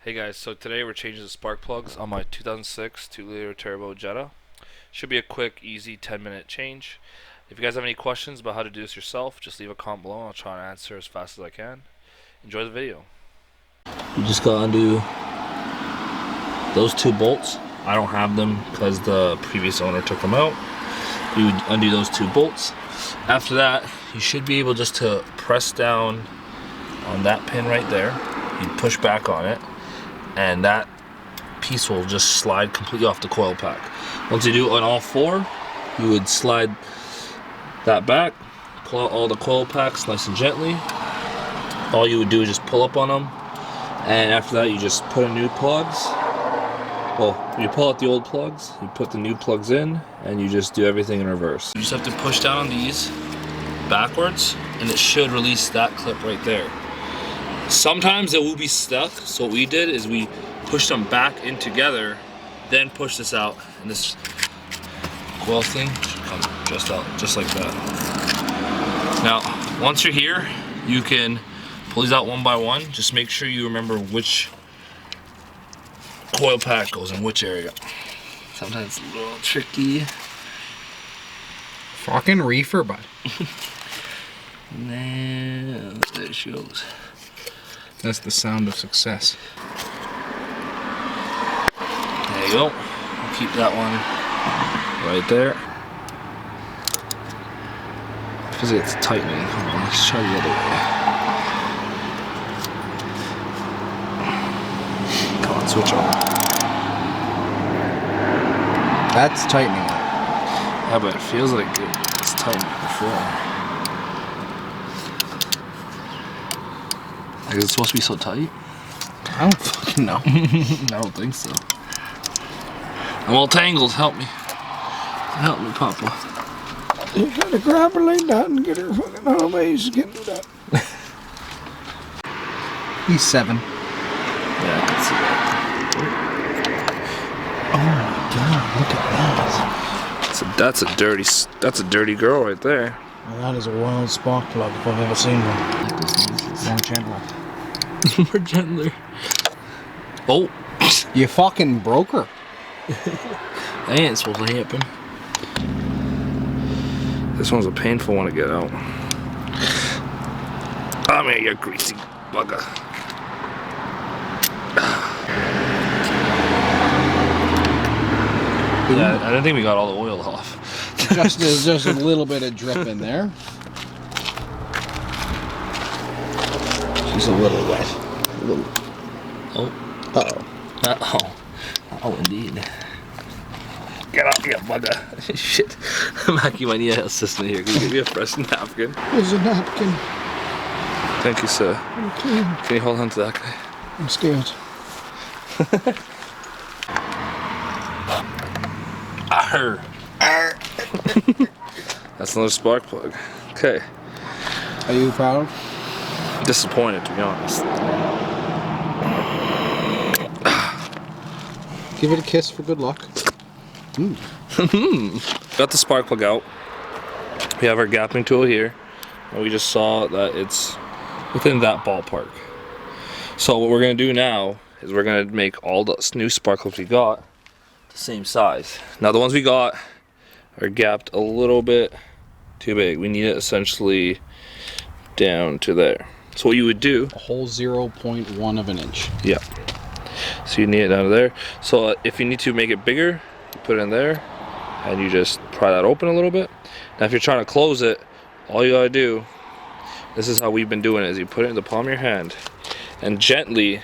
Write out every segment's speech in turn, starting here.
Hey guys, so today we're changing the spark plugs on my 2006 2-liter turbo Jetta. Should be a quick, easy 10-minute change. If you guys have any questions about how to do this yourself, just leave a comment below and I'll try and answer as fast as I can. Enjoy the video. You just gotta undo those two bolts. I don't have them because the previous owner took them out. You would undo those two bolts. After that, you should be able just to press down on that pin right there. You push back on it, and that piece will just slide completely off the coil pack. Once you do it on all four, you would slide that back, pull out all the coil packs nice and gently. All you would do is just pull up on them, and after that you just put in new plugs. Well, you pull out the old plugs, you put the new plugs in, and you just do everything in reverse. You just have to push down on these backwards, and it should release that clip right there. Sometimes it will be stuck, so what we did is we pushed them back in together, then push this out, and this coil thing should come just out, just like that. Now, once you're here, you can pull these out one by one. Just make sure you remember which coil pack goes in which area. Sometimes it's a little tricky. Fucking reefer, bud. Now, there she goes. That's the sound of success. There you go. I'll keep that one right there. Because it's tightening. Hold on, let's try the other way. Come on, switch on. That's tightening. Yeah, but it feels like it's tightening before. Like, is it supposed to be so tight? I don't fucking know. I don't think so. I'm all tangled. Help me. Help me, Papa. You gotta grab her like that and get her fucking home. You can't do that. He's 7. Yeah, I can see that. Oh my god, look at that. That's a dirty girl right there. Well, that is a wild spark plug if I've ever seen one. More gentler. More gentler. Oh, You fucking broke her. that ain't supposed to happen. This one's a painful one to get out. Come here, you greasy bugger. Yeah, I don't think we got all the oil off. There's just a little bit of drip in there. She's a little wet. Oh. Uh-oh. Uh-oh. Oh, indeed. Get out here, bugger. Shit. Mackie might need an assistant here. Can you give me a fresh napkin? There's a napkin. Thank you, sir. Okay. Can you hold on to that guy? I'm scared. Arr. That's another spark plug. Okay. Are you proud? Disappointed, to be honest. Give it a kiss for good luck. Got the spark plug out. We have our gapping tool here, and we just saw that it's within that ballpark. So what we're gonna do now is we're gonna make all the new spark plugs we got the same size. Now the ones we got are gapped a little bit too big. We need it essentially down to there. So what you would do, A whole 0.1 of an inch. yeah. So you need it down to there. So if you need to make it bigger, you put it in there, and you just pry that open a little bit. Now if you're trying to close it, all you gotta do, this is how we've been doing it, is you put it in the palm of your hand, and gently,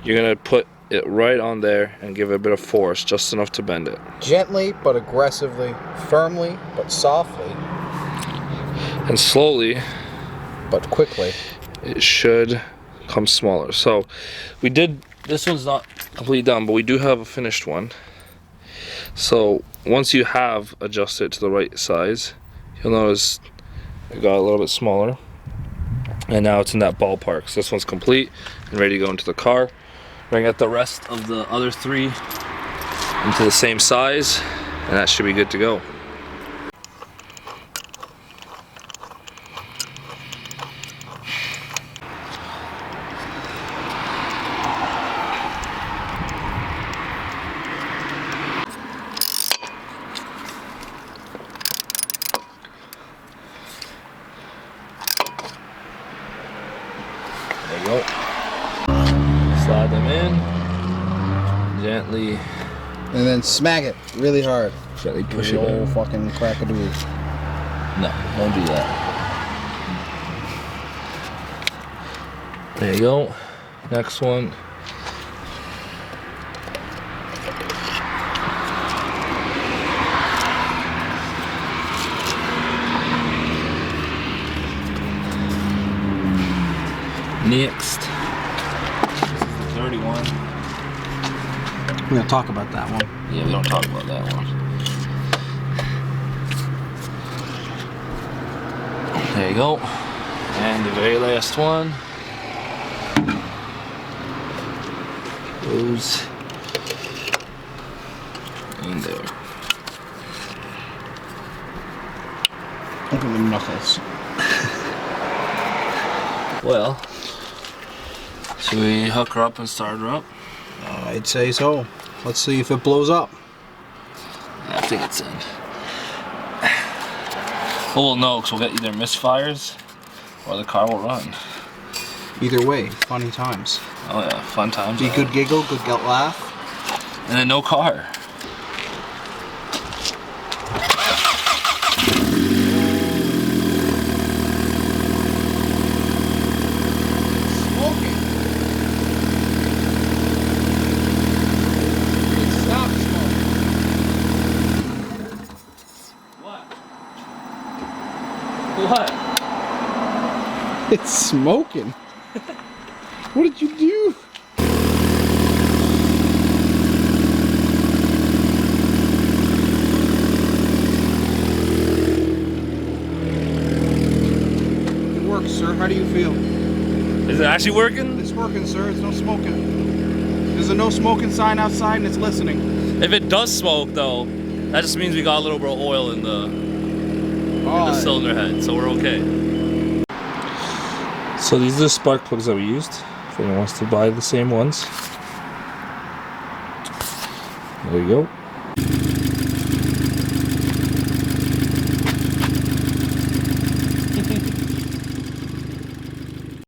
you're gonna put it right on there and give it a bit of force, just enough to bend it. Gently but aggressively, firmly but softly, And slowly, but quickly. it should come smaller. So we did, this one's not completely done, but we do have a finished one. So once you have adjusted it to the right size, you'll notice it got a little bit smaller, and now it's in that ballpark. So this one's complete and ready to go into the car. We're gonna get the rest of the other three into the same size, and that should be good to go. in. Gently. And then smack it really hard. Gently push The it in. old fucking crack-a-doodle. No, don't do that. There you go. Next one. Next. This is the 31. We're gonna talk about that one. Yeah, we don't talk about that one. There you go. And the very last one goes in there. Open the knuckles. Well, should we hook her up and start her up? I'd say so. Let's see if it blows up. I think it's in. Well, we'll know because we'll get either misfires or the car will run. Either way, funny times. Oh yeah, fun times. Be good giggle, good laugh. And then no car. Smoking. Stop smoking. What? What? It's smoking. What did you do? It works, sir. How do you feel? Is it actually working? It's working, sir. It's no smoking. There's a no smoking sign outside and it's listening. If it does smoke though, that just means we got a little bit of oil in the cylinder head, so we're okay. So these are the spark plugs that we used. If anyone wants to buy the same ones. There you go.